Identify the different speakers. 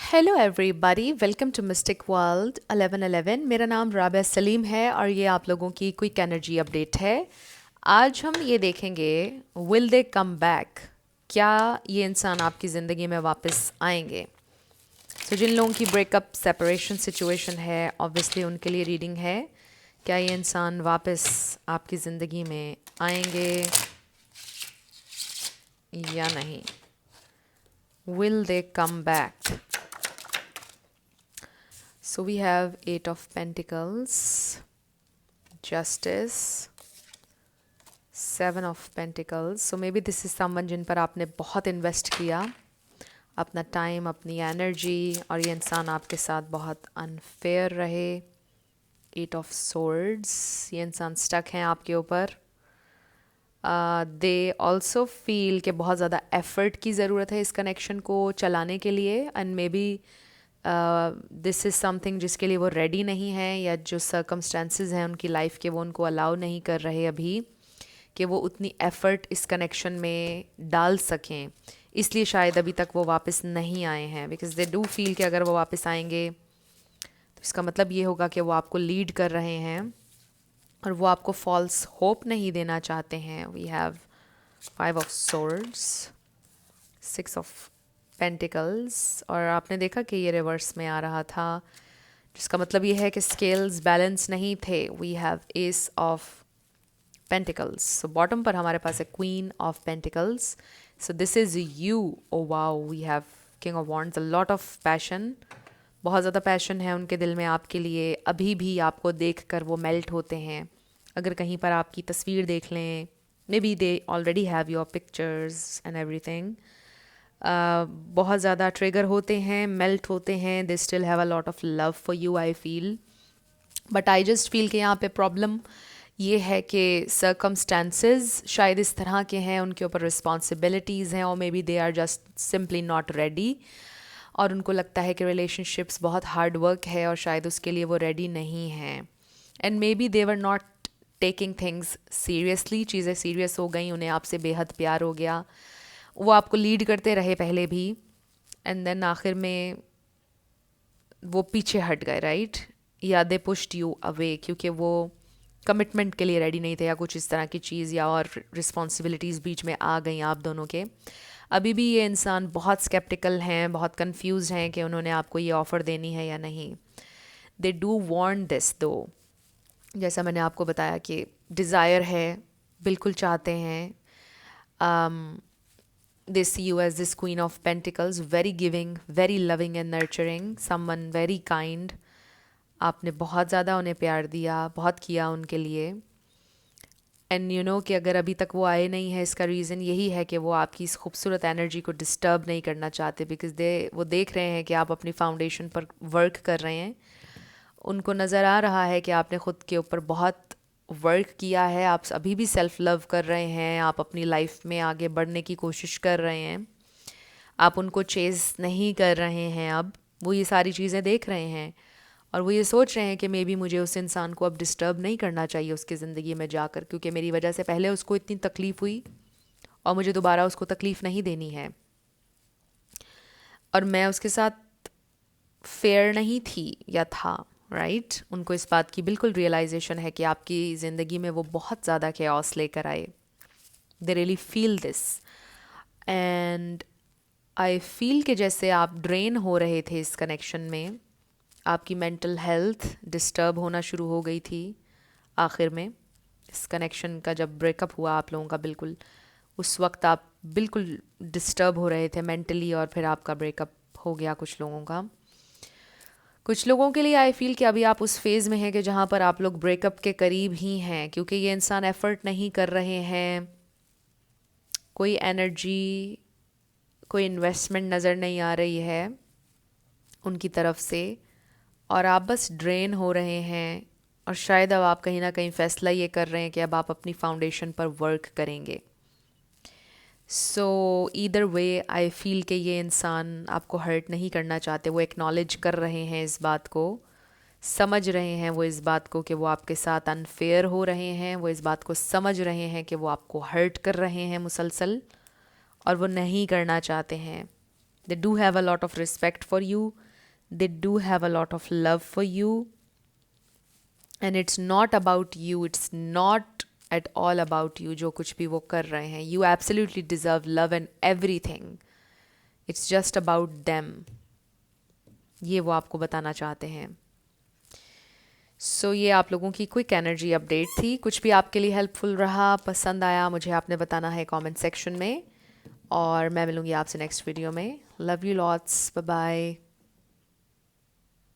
Speaker 1: Hello everybody, welcome to mystic world 1111। मेरा नाम राबिया सलीम है और ये आप लोगों की क्विक एनर्जी अपडेट है। आज हम ये देखेंगे, विल दे कम बैक? क्या ये इंसान आपकी ज़िंदगी में वापस आएंगे? तो जिन लोगों की ब्रेकअप सेपरेशन सिचुएशन है, ऑब्वियसली उनके लिए रीडिंग है। क्या ये इंसान वापस आपकी ज़िंदगी में आएंगे या नहीं? Will they come back? So we have Eight of Pentacles, Justice, Seven of Pentacles. So maybe this is someone जिन पर आपने बहुत इन्वेस्ट किया, अपना टाइम, अपनी एनर्जी, और ये इंसान आपके साथ बहुत अनफेयर रहे। एट ऑफ Swords, ये इंसान स्टक हैं आपके ऊपर। दे ऑल्सो फील कि बहुत ज़्यादा एफर्ट की ज़रूरत है इस कनेक्शन को चलाने के लिए, and may be this is something जिसके लिए वो रेडी नहीं है, या जो सर्कमस्टेंसेस हैं उनकी लाइफ के वो उनको अलाउ नहीं कर रहे अभी कि वो उतनी एफ़र्ट इस कनेक्शन में डाल सकें। इसलिए शायद अभी तक वो वापस नहीं आए हैं, बिकॉज दे डू फील कि अगर वो वापस आएंगे तो इसका मतलब ये होगा कि वो आपको लीड कर रहे हैं और वो आपको फॉल्स होप नहीं देना चाहते हैं। We have five of Swords, six of pentacles, और आपने देखा कि ये रिवर्स में आ रहा था, जिसका मतलब ये है कि स्केल्स बैलेंस नहीं थे। We have ace of pentacles. So bottom पर हमारे पास है queen of pentacles. So this is you. Oh wow, we have king of wands, a lot of passion. बहुत ज़्यादा पैशन है उनके दिल में आपके लिए। अभी भी आपको देख कर वो मेल्ट होते हैं। अगर कहीं पर आपकी तस्वीर देख लें, may be they already have your pictures and everything. बहुत ज़्यादा ट्रिगर होते हैं, मेल्ट होते हैं। They still have a lot of love for you, I feel. But I just feel कि यहाँ पे प्रॉब्लम ये है कि सर्कमस्टेंसेस शायद इस तरह के हैं, उनके ऊपर रिस्पॉन्सिबिलिटीज़ हैं, और maybe they are just simply not ready, और उनको लगता है कि रिलेशनशिप्स बहुत हार्ड वर्क है और शायद उसके लिए वो रेडी नहीं हैं। And may be they were not taking things seriously. चीज़ें सीरियस हो गई, उन्हें आपसे बेहद प्यार हो गया। वो आपको लीड करते रहे पहले भी, एंड देन आखिर में वो पीछे हट गए, राइट? या दे पुश्ड यू अवे, क्योंकि वो कमिटमेंट के लिए रेडी नहीं थे, या कुछ इस तरह की चीज़, या और रिस्पॉन्सिबिलिटीज़ बीच में आ गई आप दोनों के। अभी भी ये इंसान बहुत स्केप्टिकल हैं, बहुत कंफ्यूज हैं कि उन्होंने आपको ये ऑफ़र देनी है या नहीं। दे डू वांट दिस दो, जैसा मैंने आपको बताया कि डिज़ायर है, बिल्कुल चाहते हैं। They see you as this Queen of Pentacles, very giving, very loving and nurturing, someone very kind. आपने बहुत ज़्यादा उन्हें प्यार दिया, बहुत किया उनके लिए। एंड यू नो कि अगर अभी तक वो आए नहीं है, इसका रीज़न यही है कि वो आपकी इस खूबसूरत एनर्जी को डिस्टर्ब नहीं करना चाहते, बिकॉज वो देख रहे हैं कि आप अपनी फाउंडेशन पर वर्क कर रहे हैं। उनको नज़र आ रहा है कि आपने ख़ुद के ऊपर बहुत वर्क किया है, आप अभी भी सेल्फ़ लव कर रहे हैं, आप अपनी लाइफ में आगे बढ़ने की कोशिश कर रहे हैं, आप उनको चेज़ नहीं कर रहे हैं। अब वो ये सारी चीज़ें देख रहे हैं और वो ये सोच रहे हैं कि मे बी मुझे उस इंसान को अब डिस्टर्ब नहीं करना चाहिए उसकी ज़िंदगी में जाकर, क्योंकि मेरी वजह से पहले उसको इतनी तकलीफ़ हुई और मुझे दोबारा उसको तकलीफ़ नहीं देनी है, और मैं उसके साथ फेयर नहीं थी या था, राइट? उनको इस बात की बिल्कुल रियलाइजेशन है कि आपकी ज़िंदगी में वो बहुत ज़्यादा केओस लेकर आए। They really feel this, and I feel कि जैसे आप ड्रेन हो रहे थे इस कनेक्शन में, आपकी मेंटल हेल्थ डिस्टर्ब होना शुरू हो गई थी आखिर में। इस कनेक्शन का जब ब्रेकअप हुआ आप लोगों का, बिल्कुल उस वक्त आप बिल्कुल डिस्टर्ब हो रहे थे मेंटली, और फिर आपका ब्रेकअप हो गया कुछ लोगों का। कुछ लोगों के लिए आई फील कि अभी आप उस फेज़ में हैं कि जहाँ पर आप लोग ब्रेकअप के करीब ही हैं, क्योंकि ये इंसान एफ़र्ट नहीं कर रहे हैं, कोई एनर्जी, कोई इन्वेस्टमेंट नज़र नहीं आ रही है उनकी तरफ से, और आप बस ड्रेन हो रहे हैं। और शायद अब आप कहीं ना कहीं फ़ैसला ये कर रहे हैं कि अब आप अपनी फाउंडेशन पर वर्क करेंगे। सो ईदर वे आई फील कि ये इंसान आपको हर्ट नहीं करना चाहते, वो एक्नॉलेज कर रहे हैं इस बात को, समझ रहे हैं वो इस बात को कि वो आपके साथ अनफेयर हो रहे हैं, वो इस बात को समझ रहे हैं कि वो आपको हर्ट कर रहे हैं मुसलसल, और वो नहीं करना चाहते हैं। They do have a lot of respect for you. They do have a lot of love for you. And it's not about you. It's not at all about you, जो कुछ भी वो कर रहे हैं. You absolutely deserve love and everything. It's just about them. ये वो आपको बताना चाहते हैं. सो ये आप लोगों की क्विक एनर्जी अपडेट थी. कुछ भी आपके लिए हेल्पफुल रहा, पसंद आया, मुझे आपने बताना है कमेंट सेक्शन में. और मैं मिलूँगी आपसे नेक्स्ट वीडियो में. Love you lots. Bye bye.